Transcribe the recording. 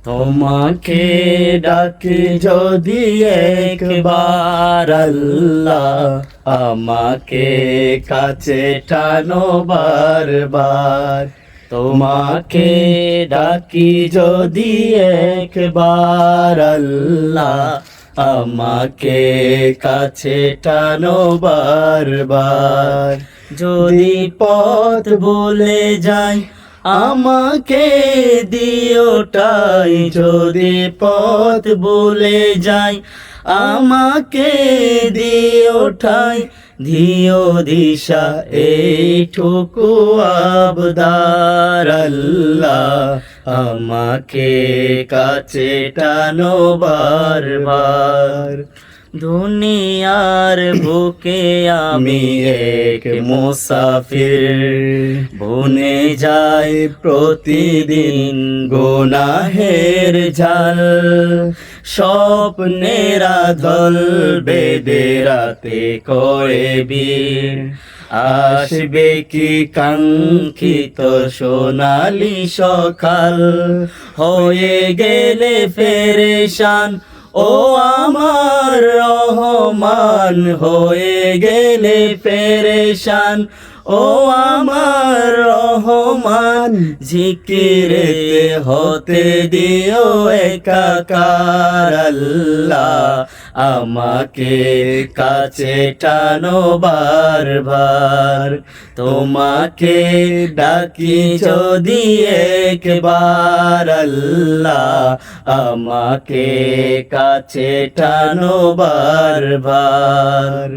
তোমাকে ডাকি যদি একবার আল্লাহ, আমাকে কাছে টানো বারবার। তোমাকে ডাকি যদি একবার আল্লাহ, আমাকে কাছে টানো বারবার। যদি পথ ভুলে যাই আমাকে দিওটাই, যদি পথ ভুলে যাই আমাকে দিওটাই। দিও দিশা এইটুকু আবদার আল্লাহ, আমাকে কাছে টানো বারবার। দুনিয়ার বুকে আমি এক মুসাফির, বনে যাই প্রতিদিন গুনাহের ঝাল। স্বপ্নের আঁধল বেঁধে রাতে করে বীর, আসবে কি কাঙ্ক্ষিত সোনালি সকাল। হয়ে গেলে পেরেশান ও আমার রহমান, হয়ে গেলে পেরেশান ও আমার রহমান। জিকিরে হতে দিও একাকার আল্লাহ, আমাকে কাছে টানো বারবার। তোমাকে ডাকি যদি একবার আল্লাহ, আমাকে কাছে টানো বারবার।